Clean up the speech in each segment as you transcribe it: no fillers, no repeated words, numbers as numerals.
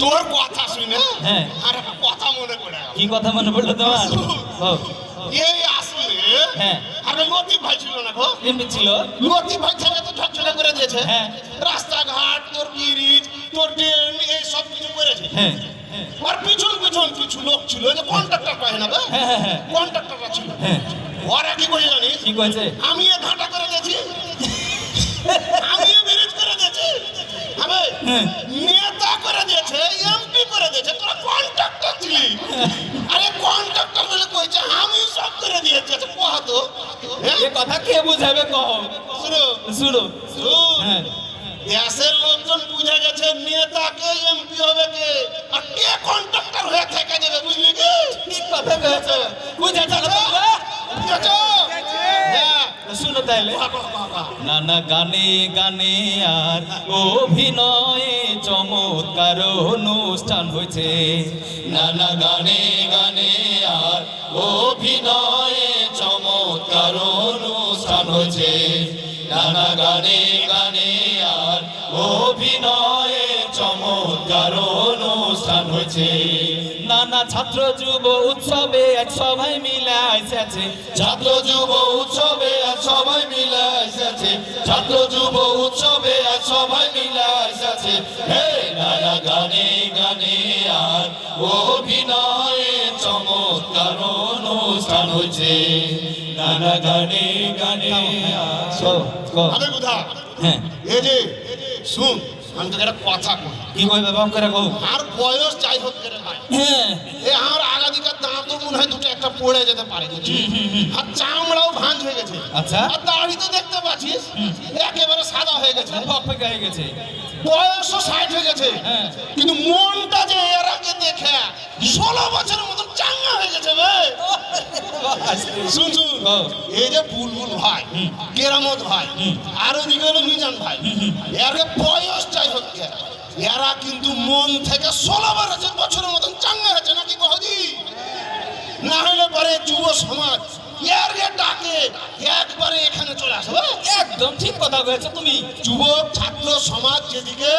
তোর কথা শুনে হ্যাঁ আর একটা কথা মনে পড়ে গেল। কি কথা মনে পড়লো তোমার? ও এই আসলে হ্যাঁ আরে লতিফ ভাই ছিল না গো, এমনি ছিল। লতিফ ভাই থেকে তো ঝকঝকা করে দিয়েছে। হ্যাঁ রাস্তাঘাট, তোর ব্রিজ, তোর ড্রেন, এই সব কিছু করেছে। হ্যাঁ আর পিছন পিছন কিছু লোক ছিল, যে কন্ট্রাক্টর পায় না, হ্যাঁ হ্যাঁ হ্যাঁ কন্ট্রাক্টররা ছিল। হ্যাঁ ওরা কি করে জানিস? কি কইছে? আমি এ ঘাটা করে দিয়েছি, আমি এ ব্রিজ করে দিয়েছি, আমি নেতা করে দিয়েছে, এমপি করে দিয়েছে, তোরা কন্ট্রাক্টর ছিলি। আরে কন্ট্রাক্টর বলে কইছে আমি সব করে দিয়েছি। আচ্ছা কহ তো, এ কথা কে বুঝাবে কহ? শুনো শুনো শুন, হ্যাঁ দেশের লোকজন বুঝে গেছে নেতাকে এমপি হবে কে, আর কে কন্ট্রাক্টর হয়ে থেকে যাবে, বুঝলি কি? ঠিক কথা কইছো, বুঝাছো না তোমরা? বুঝেছো? হ্যাঁ, শুনো তাইলে। বাহ, বাহ, বাহ, বাহ। নানা গানে গানে আর অভিনয়ে চমৎকার অনুষ্ঠান হয়েছে। নানা গানে গানে আর অভিনয়ে চমৎকার অনুষ্ঠান হয়েছে। নানা গানে গানে আর অভিনয়ে চমৎকার অনুষ্ঠান হয়েছে। নানা ছাত্র যুব উৎসবে এক সবাই মিলে এসেছে। ছাত্র যুব উৎসবে এক সবাই মিলে এসেছে। ছাত্র যুব উৎসবে এক সবাই মিলে এসেছে। হে নানা গানে গানে আর অভিনয়ে চমৎকার অনুষ্ঠান হয়েছে। নানা গানে গানে আবে বুধা, হ্যাঁ এই যে শুন, আমি তোকে একটা কথা কই। কি কইবে বাপ করে কও? আর বয়স যাই হোক করে ভাই, হ্যাঁ এ আর আগাদিকার দাঁত মনে হয় দুটো একটা পড়ে যেতে পারে, বুঝছিস? আর চামড়াও ভাঁজ হয়ে গেছে। আচ্ছা। আর দাড়ি তো দেখতে পাচ্ছিস একেবারে সাদা হয়ে গেছে। অপেক্ষা হয়ে গেছে। বয়সও 60 হয়ে গেছে, হ্যাঁ। কিন্তু মনটা যে এর আগে দেখে 16 বছরের মতন চাঙ্গা হয়ে গেছে বে। শুন শুন, ও। এই যে বুলবুল ভাই, কেরামত ভাই, আর ওদিকে হলো মিজান ভাই, এর বয়স যাই হোক কে, এরা কিন্তু মন থেকে 16 বছরের মতন চাঙ্গা হয়েছে, নাকি কহজি? না হলে পরে যুব সমাজ এর ডাকে একবারে এখানে চলে আসবে। একদম ঠিক কথা কয়েছো তুমি। যুবক ছাত্র সমাজ যেদিকে,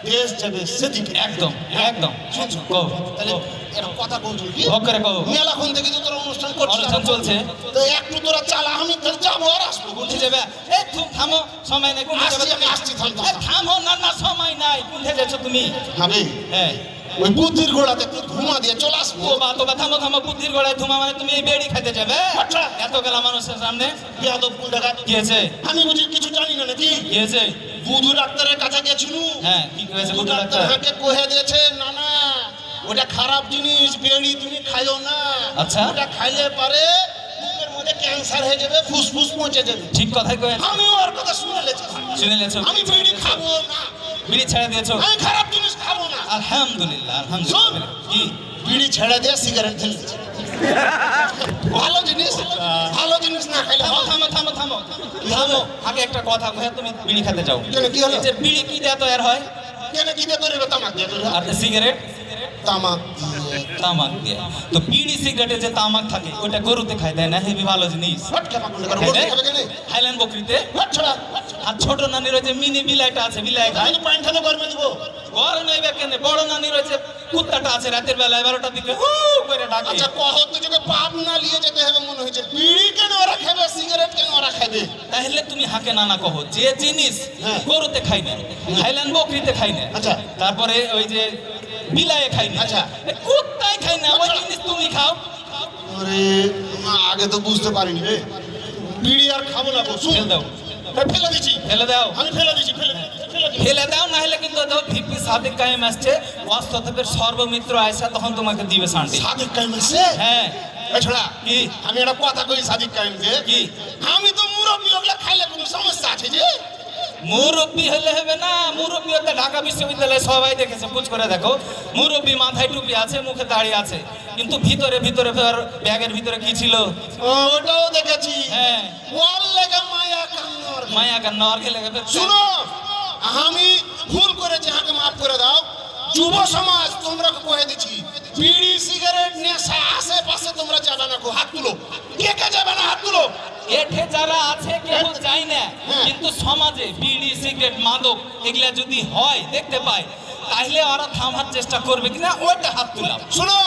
দেশ যাবে সেদিকে। একদম একদম। শুন শুন, কও তাহলে এর কথা বলছো কি? ও করে কও। মেলাখন থেকে তো তোরা অনুষ্ঠান করছিস, অনুষ্ঠান চলছে। তো একটু তোরা চালা, আমি তাহলে যাবো আর আসবো। কোনঠে যাবে? এই তুমি থামো, সময় নাই। কোনঠে যাবে আসছি, তুমি? আসছি, থাম, থাম, এই থামো না, না সময় নাই। কোনঠে যাচ্ছ তুমি? আমি হ্যাঁ ওই বুদ্ধির ঘোড়াতে একটু ধুমা দিয়ে চলে আসবো। তো বা থামো থামো, বুদ্ধির গড়ায় ধুমা মানে তুমি এই বেড়ি খাইতে যাবে? আচ্ছা। এত গেলা মানুষের সামনে ইয়াদব কোন জায়গায়? কি হয়েছে? আমি বুঝি কিছু জানি না নাকি? কি হয়েছে? বুধু ডাক্তারের কাছে গেছিল। হ্যাঁ কি হয়েছে? বুধু বুদ্ধ ডাক্তার ডাক্তার। হাঁকে কহে দিয়েছে, না না ওটা খারাপ জিনিস, বেড়ি তুমি খাইও না। আচ্ছা। ওটা খাইলে পারে বুকের মধ্যে ক্যান্সার হয়ে যাবে, ফুসফুস পচে যাবে। ঠিক কথাই কয়ে আমি ওর কথা শুনে লেছি, শুনে লেছো? আমি বিড়ি খাবো না, বিড়ি ছেড়ে দিয়েছো? আমি খারাপ জিনিস খাবো না। আলহামদুলিল্লাহ শোন, আলহামদুলিল্লাহ। কি? বিড়ি ছেড়ে দিয়ে সিগারেট ঢেলেছি। ভালো জিনিস, ভালো জিনিস না খাইলে থামো হয়? থামো থামো থামো থামো। আগে একটা কথা কয়ে তুমি বিড়ি খেতে যাও। কেন, কি হলো? এই যে বিড়ি কি দেয়া তৈরি হয়? কেন কি দিয়ে তৈরি হবে? তামাক দিয়ে তৈরি হয়। আর সিগারেট তামাক দিয়ে। তামাক দিয়ে। তো বিড়ি সিগারেটে যে তামাক থাকে ওটা গরুতে খাই দেয় না? হেবি ভালো জিনিস। হট খেপা করলে করে, খাই বলতে দেয়? খাবে কেন? হাইল্যান্ড বকরিতে। হট ছড়া। আর ছোট নানির ওই যে মিনি বিলাইটা আছে, বিলাই খায়। আমি তো পানি খাতে গরমে দিব। ঘর নইবে কেন? বড় নানির ওই যে কুত্তাটা আছে, রাতের বেলা 11টার দিকে হু করে ডাকে। আচ্ছা কহ তো, তোকে পাপ না নিয়ে যেতে হবে মনে হয়েছে। বিড়ি কেন ওরা খাবে, সিগারেট কেন ওরা খাবে? তাহলে তুমি হাকে নানা কহো যে জিনিস হ্যাঁ। গরুতে খাই না, হাইল্যান্ড বকরিতে খাই না, আচ্ছা। তারপরে ওই যে বিলায়ে খাই না, আচ্ছা। এ কুত্তায় খাই না, ওই জিনিস তুমি খাও। আরে আগে তো বুঝতে পারিনি রে। বিড়ি আর খাবো না গো, শুন। ফেলে দাও, ফেলে দিছি, ফেলে দাও, আমি ফেলে দিছি, ফেলে দিছি, ফেলে দিছি। ফেলে দাও। না হলে কিন্তু দেখো ভিপি সাদিক কায়েম আসছে, ওয়াস্তবের সর্বমিত্র আয়সা, তখন তোমাকে দিবে শান্তি। সাদিক কায়েম আছে? হ্যাঁ এছাড়া কি? আমি একটা কথা কই সাদিক কায়েমকে, কি? আমি তো মুরব্বী ওগুলা খাইলে কোনো সমস্যা আছে যে? মুরব্বী হলে হবে না? মুরব্বী হতে ঢাকা বিশ্ববিদ্যালয়ে সবাই দেখেছে, বুঝ করে দেখো। মুরব্বী মাথায় টুপি আছে, মুখে দাড়ি আছে, কিন্তু ভিতরে ভিতরে ব্যাগের ভিতরে কি ছিল? ওটাও দেখেছি। হ্যাঁ ওয়াল লেগে মায়া কান্নর। মায়া কান্না আর গেলে শুনো, আমি ভুল করেছি, আমাকে মাফ করে দাও। যুব সমাজ তোমরা কয়ে দিচ্ছি, বিড়ি সিগারেট নেশা আশেপাশে তোমরা যাবে না গো। হাত তুলো, কে কে যাবে না? হাত তুলো। এঠে যারা আছে কেউ যায় না, কিন্তু সমাজে বিড়ি সিগারেট মাদক এগুলা যদি হয় দেখতে পায়, তাহলে ওরা থামার চেষ্টা করবে কিনা ওইটা হাত তুলাম। শুনো,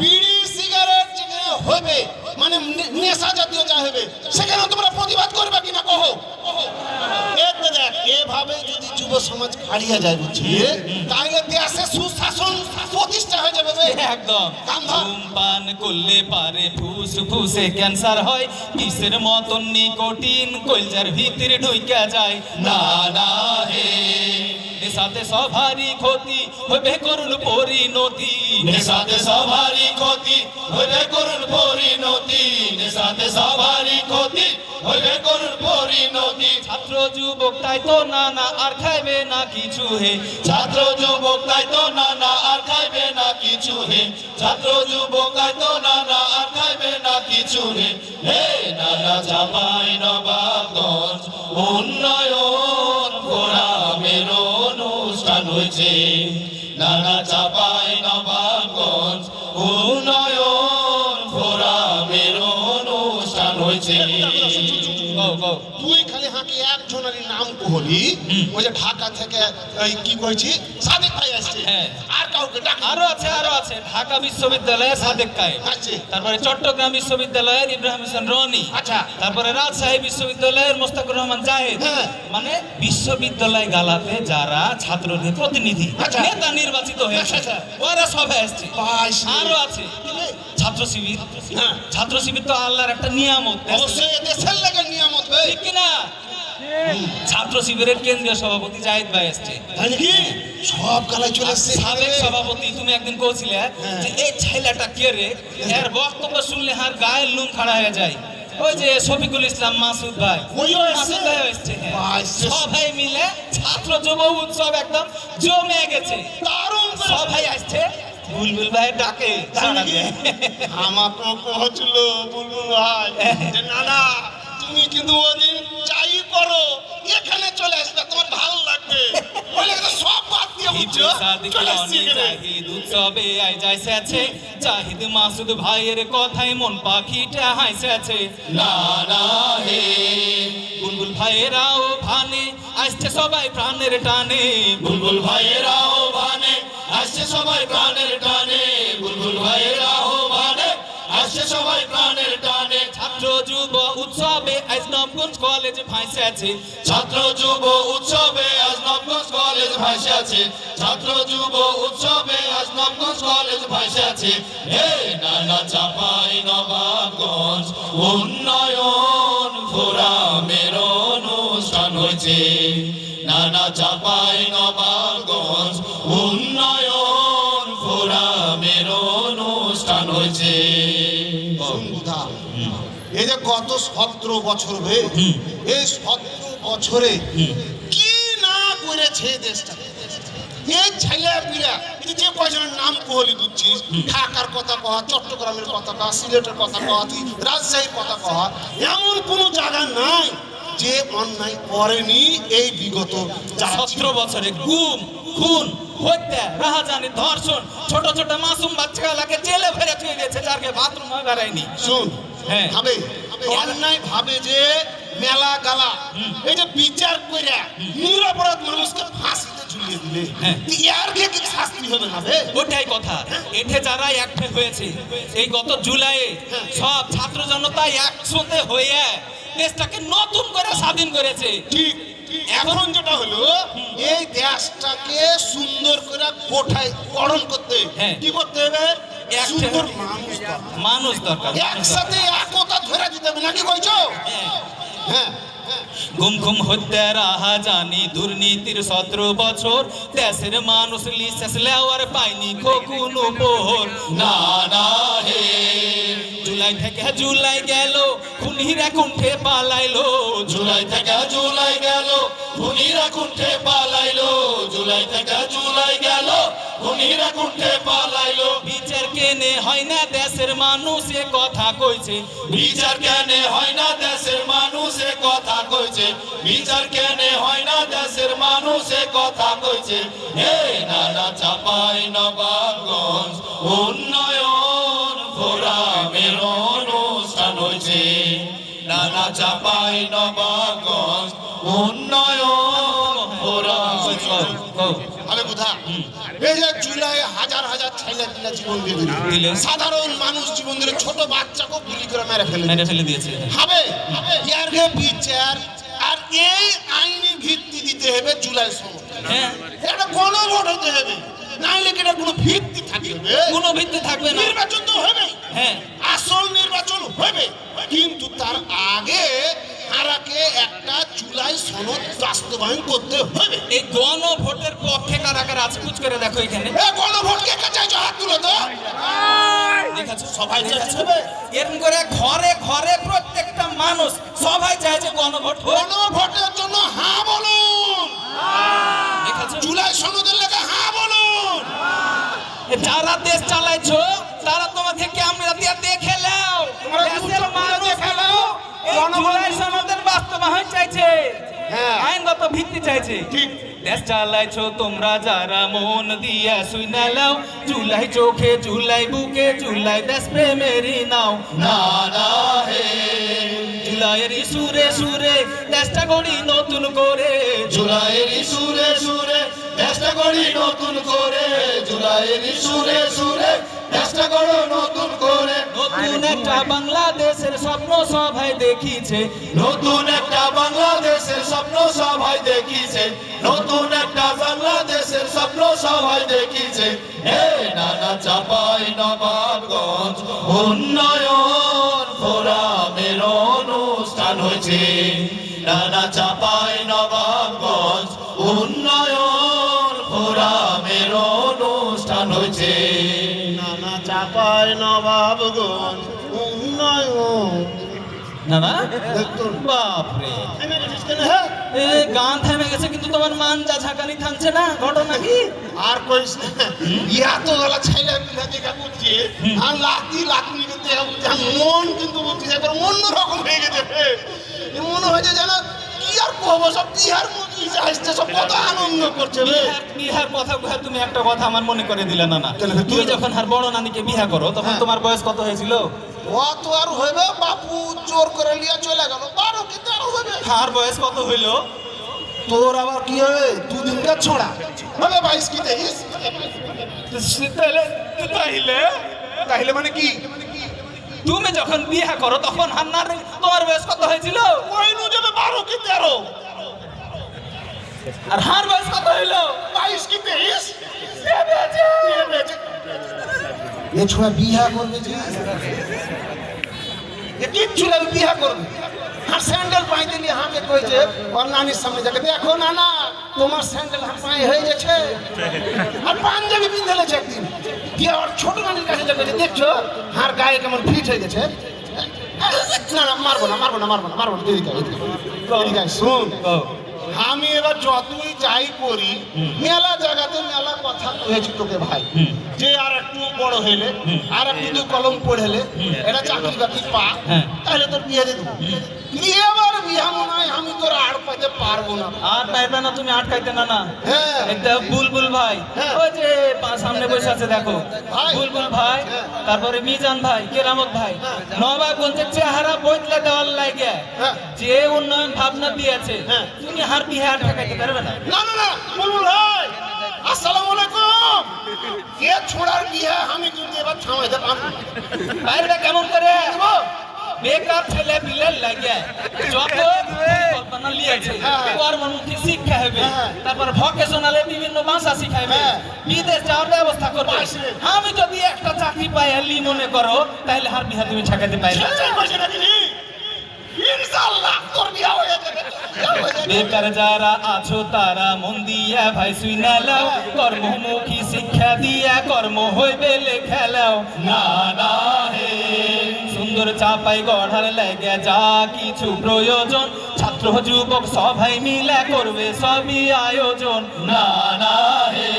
বিড়ি সিগারেট যেখানে হবে মানে নেশা জাতীয় যা হবে সেখানে তোমরা প্রতিবাদ করবে কিনা কহো। এতে দেখ এভাবে যদি যুব সমাজ হারিয়ে যায় বুঝছি তাহলে দেশে সুশাসন প্রতিষ্ঠা হয়ে যাবে বে। একদম কাম ধর। ধূমপান করলে পারে ফুসফুসে ক্যান্সার হয়, বিষের মতন নিকোটিন কলজার ভিতরে ঢুইকা যায়। না না হে নেশাতে সবারই ক্ষতি হবে করুণ পরিণতি, নেশাতে সবারই ক্ষতি হবে করুণ পরিণতি, নেশাতে সবারই ক্ষতি হবে করুণ পরিণতি। ছাত্র যুবক তাই তো না না আর খাইবে না কিছু হে, ছাত্র যুবক তাই তো না না আর খাইবে না কিছু হে, ছাত্র যুবক তাই তো না না আর খাইবে না কিছু হে। হে নানা জামাই নবাবগঞ্জ উন্নয়ন ফোরামের অনুষ্ঠান হয়েছে, নানা চাপাই নবাবগঞ্জ উন্নয়ন ফোরামের অনুষ্ঠান হয়েছে। তুই খালি হাঁকি একজনেরই নাম কহলি, ওই যে ঢাকা থেকে এই কি কইছি সাদিক ভাই আসছে, হ্যাঁ। আর কাউকে ডাক আরো আছে ঢাকা বিশ্ববিদ্যালয়ের সাদেক কায়েম, আছে। তারপরে চট্টগ্রাম বিশ্ববিদ্যালয়ের ইব্রাহিম হোসেন রনি, আচ্ছা। তারপরে রাজশাহী বিশ্ববিদ্যালয়ের মোস্তাকুর রহমান জাহেদ। হ্যাঁ। মানে বিশ্ববিদ্যালয় গালাতে যারা ছাত্রদের প্রতিনিধি আচ্ছা। নেতা নির্বাচিত হয়েছে আচ্ছা। ওরা সবাই আসছে। বাইশ আরো আছে ছাত্র শিবির, হ্যাঁ। ছাত্র শিবির তো আল্লাহর একটা নিয়ামত, অবশ্যই দেশের লাগে নিয়ামত ভাই। ঠিক কিনা? ছাত্র শিবিরের কেন্দ্রীয় সভাপতি জাহিদ ভাই আসছে। তাই নাকি সব গালায় চলে এসছে। সাবেক সভাপতি তুমি একদিন কইছিলে যে এই ছেলেটা কে রে, এর বক্তব্য শুনলে আর গায়ের লোম খাড়া হয়ে যায়। ওই যে শফিকুল ইসলাম মাসুদ ভাই, ওইও এসছে? মাসুদ ভাই এসছে, হ্যাঁ। আসছে। সবাই মিলে ছাত্র যুব উৎসব একদম জমে গেছে, দারুণ ব্যাপার। সবাই আসছে। বুলবুল ভাই ডাকে তাই নাকি? আমাকেও কহছিল বুলবুল ভাই যে না না তুমি কিন্তু ওদিন যাই করো এখানে চলে আসবে, তোমার ভালো লাগবে। বলে কিন্তু সব বাদ দিয়ে বুঝছো চলে আসছি এখানে। জাহিদ উৎসবে আই যাইছে, জাহিদ মাসুদ ভাইয়ের কথায় মন পাখিটা হাসছে। না না হে বুলবুল ভাইয়েরাও ভানে আসছে সবাই প্রাণের টানে, বুলবুল ভাইয়েরাও ভানে আসছে সবাই প্রাণের টানে, বুলবুল ভাইয়েরাও ভানে আসছে সবাই প্রাণের টানে। ছাত্র যুব উৎসবে আজ নবগঞ্জ কলেজ ভাইসে আছে, ছাত্র যুব উৎসবে আজ নবগঞ্জ কলেজ ভাইসে আছে, ছাত্র যুব উৎসবে আজ নবগঞ্জ কলেজ ভাইসে আছে। হে নানা চাপাই নবাবগঞ্জ উন্নয়ন ফোরামের অনুষ্ঠান হয়েছে, নানা চাপাই নবাবগঞ্জ উন্নয়ন ফোরামের অনুষ্ঠান হয়েছে। বন্ধুরা, এই যে গত 17 বছর হয়ে এই 17 বছরে কি না করেছে দেশটা, এই ছেলে পিলা যে কয়জনের নাম কোহলি দিচ্ছিস, ঢাকার কথা কহা, চট্টগ্রামের কথা কহা, সিলেটের কথা কহা, তুই রাজশাহীর কথা কহা, এমন কোনো জায়গা নাই যে অন্যায় করেনি এই বিগত 17 বছরে গুম খুন হত্যা রাহাজানি ধর্ষণ ছোট ছোট মাসুম বাচ্চাগুলোকে জেলে ফেলে থুয়ে গেছে, যারকে বাথরুম হয় বেড়ায়নি। শুন হ্যাঁ। ভাবে অন্যায় ভাবে যে মেলা গালা এই যে বিচার কইরা নিরপরাধ মানুষকে ফাঁসিতে ঝুলিয়ে দিলে হ্যাঁ। ইয়ার কি শাস্তি হবে না বে? ওটাই কথা, এতে যারা একঠে হয়েছে এই গত জুলাইয়ে সব ছাত্র জনতা একসাথে হয়ে দেশটাকে নতুন করে স্বাধীন করেছে। ঠিক এখন যেটা হলো এই দেশটাকে সুন্দর করে গোঠায় গঠন করতে হ্যাঁ। কি করতে হবে? একটা সুন্দর মানুষ দরকার। মানুষ দরকার। একসাথে একতা ধরে দিতে হবে নাকি কইছো? হ্যাঁ গুম গুম হত্যা রাহাজানি দুর্নীতির 17 বছর দেশের মানুষ লিসেস লেওয়ার পাইনি কখনো উপহার। না না হে জুলাই থেকে জুলাই গেল খুনিরা কুণ্ঠে পালাইলো, জুলাই থেকে জুলাই গেল খুনিরা কুণ্ঠে পালাইলো, জুলাই থেকে জুলাই গেল খুনিরা কুণ্ঠে পালাইলো। বিচার কেনে হয় না দেশের মানুষ এ কথা কইছে, বিচার কেনে হয় না দেশের মানুষ এ কথা কইছে, বিচার কেনে হয় না দেশের মানুষ এ কথা কইছে। হে নানা চাপাই নবাবগঞ্জ উন্নয়ন ফোরামের অনুষ্ঠান হয়েছে, নানা চাপাই নবাবগঞ্জ উন্নয়ন ফোরাম। আরে বুধা এই যে জুলাই হাজার হাজার ছেলে পিলা জীবন দিয়ে দিল, সাধারণ মানুষ জীবন দিলে, ছোট বাচ্চাকে গুলি করে মেরে ফেলে দিয়েছে। হবে ইয়ারকে বিচার আর এই আইনি ভিত্তি দিতে হবে জুলাই সনদ। হ্যাঁ, এটা গণভোট হতে হবে, নাইলে কি এটা কোনো ভিত্তি থাকবে? কোনো ভিত্তি থাকবে না। নির্বাচন তো হবে, হ্যাঁ, আসল নির্বাচন হবে, কিন্তু তার আগে তারাকে একটা জুলাই সনদ বাস্তবায়ন করতে হবে। এই গণভোটের পক্ষে কারা কারা আজকুচ করে দেখো এখানে। এ গণভোট কে কে চাইছো? হাত তুলো তো। দেখাচ্ছ সবাই চাইছে। এরকম করে ঘরে ঘরে প্রত্যেকটা মানুষ সবাই চাইছে গণভোট হোক। গণভোটের জন্য হ্যাঁ বলুন, দেখাচ্ছ জুলাই সনদের লেগে হ্যাঁ বলুন। যারা দেশ চালাইছো তারা তোমাকে ক্যামেরা দিয়ে দেখে নাও, দেশের মানুষ হলো এই জুলাই সনদের বাস্তবায়ন চাইছে, হ্যাঁ। আইনগত ভিত্তি চাইছে। ঠিক। দেশ চালাইছো তোমরা যারা মন দিয়া শুইনা লাও, জুলাই চোখে জুলাই বুকে জুলাই দেশ প্রেমেরই নাও। না না হে জুলাইয়ের সুরে সুরে দেশটা গড়ি নতুন করে, জুলাইয়ের সুরে সুরে দেশটা গড়ি নতুন করে, জুলাইয়ের সুরে সুরে দেশটা গড়ো নতুন করে। নতুন একটা বাংলাদেশের স্বপ্ন সবাই দেখিছে, নতুন একটা বাংলাদেশের স্বপ্ন সবাই দেখিছে, নতুন একটা বাংলাদেশের স্বপ্ন সবাই দেখিছে। হে নানা চাপাই নবাবগঞ্জ উন্নয়ন ফোরামের অনুষ্ঠান হয়েছে, নানা চাপাই নবাবগঞ্জ উন্নয়ন ফোরামের অনুষ্ঠান হয়েছে, নানা চাপাই নবাবগঞ্জ উন্নয়ন। না না দেখুন বাপরে, হ্যাঁ এ গান থেমে গেছে কিন্তু তোমার মান যা ঝাঁকানি থামছে না, ঘটনা কি? আর কইস না, ইয়া তো গলা ছাইলা পিলা দেখা করছে, আর লাতি লাতি দেখা করছে, আর মন কিন্তু বলছে একবার অন্যরকম হয়ে গেছে। মনে হয়েছে যেন কি আর কব, সব বিহার মন্ত্রী আসছে, সব কত আনন্দ করছে রে। বিহার কথা কয়ে তুমি একটা কথা আমার মনে করে দিলে না না। তুমি যখন আর বড় নানিকে বিয়া করো তখন তোমার বয়স কত হয়েছিল? কত আর হইবে, বাপু জোর করে লিয়া চলে গেল, 12 কি 13 হইবে। আর বয়স কত হইল? তোর আবার কি হবে, দুদিনকার ছোড়া হবে 22 কি 23। তাহলে তাইলে তাইলে মানে কি? তুমি যখন বিয়া করো তখন হান্নার তোমার বয়স কত হয়েছিল? ওই নু যাবে 12 কি 13। আর হার বয়স কত হইল? 22 কি 23। এ ছোড়া বিয়া করবে যে, এ কিচ্ছু না, বিয়া করবে। আর স্যান্ডেল পাইতে নিয়ে হাঁকে কইছে ওর নানির সামনে যাকে, দেখো না না তোমার স্যান্ডেল হাত পায়ে হয়ে গেছে, আর পাঞ্জাবি পিন্ধে লেছে একদিন গিয়ে ওর ছোট নানির কাছে যাকে দেখছো হার গায়ে কেমন ফিট হয়ে গেছে। না না মারবো না মারবো না মারবো না মারবো না, দিদি গায়ে শুন, আমি এবার যতই যাই করি মেলা জায়গাতে মেলা কথা হয়েছি তোকে ভাই, যে আর একটু বড় হইলে আর একটু তুই কলম পড়েলে এটা চাকরি বাকরি পা, তাহলে তোর বিয়ে দিয়ে দেবো। এবার বিয়া মনে হয় আমি তোর আর পাইতে পারবো না। আর পাইবে না তুমি, আটকাইতে না না। হ্যাঁ একটা বুলবুল ভাই, হ্যাঁ। ওই যে সামনে বসে আছে দেখো, ভাই। বুলবুল ভাই, হ্যাঁ। তারপরে মিজান ভাই, কেরামত ভাই, হ্যাঁ। নবাবগঞ্জের চেহারা বদলে দেওয়ার লাগে হ্যাঁ। যে উন্নয়ন ভাবনা দিয়েছে, হ্যাঁ। তুমি হার বিহে আটকাইতে পারবে না। না না না বুলবুল ভাই, আসসালামু আলাইকুম। এ ছোড়ার বিয়ে আমি কিন্তু এবার থামাইতে পারবো না। বাইরে কেমন করে বেকার ছেলে পিলে লাগে, যত পরিকল্পনা লিয়েছে হ্যাঁ। কর্মমুখী শিক্ষা হবে, হ্যাঁ। তারপর ভকেশনালে বিভিন্ন ভাষা শিখাইবে, হ্যাঁ। বিদেশ যাওয়ার ব্যবস্থা করবে। পাইছে। আমি যদি একটা চাকরি পাই এলি মনে করো, তাহলে হার বিহা তুমি ঠেকাতে পাইলে। ইনশাআল্লাহ তোর বিয়ে হয়ে যাবে। বেকার যারা আছো তারা মন দিয়া ভাই শুইনা লাও, কর্মমুখী শিক্ষা দিয়া কর্ম হইবে লেখা লাও। না না হে সুন্দর চাপাই গড়ার লাগে যা কিছু প্রয়োজন, ছাত্র যুবক সবাই মিলে করবে সবই আয়োজন। না না হে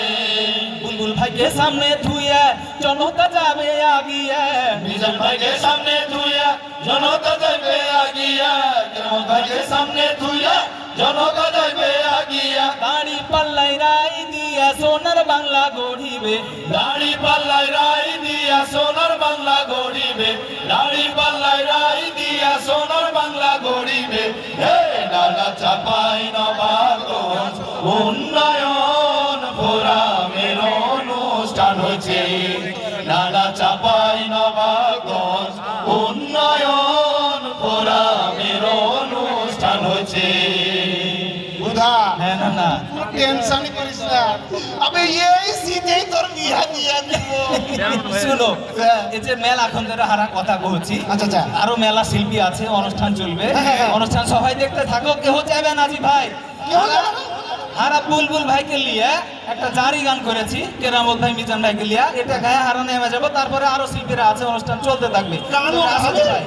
বুলবুল ভাইকে সামনে ধুইয়া জনতা যাবে আগিয়া, মিজান ভাইকে সামনে ধুইয়া জনতা যাবে আগিয়া, কেরামত ভাইকে সামনে ধুইয়া জনতা যাবে আগিয়া। দাড়ি পাল্লাই রাই দিয়া সোনার বাংলা গড়িবে, দাড়ি পাল্লাই রাই দিয়া সোনার বাংলা গড়িবে, দাড়ি পাল্লাই রাই দিয়া সোনার বাংলা গড়িবে। হে নানা চাপাই নবাবগঞ্জ উন্নয়ন ফোরামের হয়েছে, নানা চাপাই নবাবগঞ্জ উন্নয়ন ফোরামের অনুষ্ঠান হয়েছে। বুধা হ্যাঁ না না টেনশন করিস না, আবে এই শীতেই তোর বিয়া দিয়া দিব। শুনো, এই যে মেলা এখন ধরে হারা কথা বলছি, আচ্ছা আচ্ছা আরো মেলা শিল্পী আছে, অনুষ্ঠান চলবে, হ্যাঁ। অনুষ্ঠান সবাই দেখতে থাকো, কেউ যাবে না জি ভাই। কেউ যাবে না? হারা বুলবুল ভাইকে লিয়ে একটা জারি গান করেছি, কেরামত ভাই মিজান ভাইকে লিয়ে, এটা গায়ে হারা নেমে যাবো, তারপরে আরো শিল্পীরা আছে, অনুষ্ঠান চলতে থাকবে। গানও তোমরা আসো গাবে? ভাই।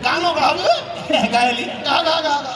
গানও গাবে? গায়েলি গা গা গা গা।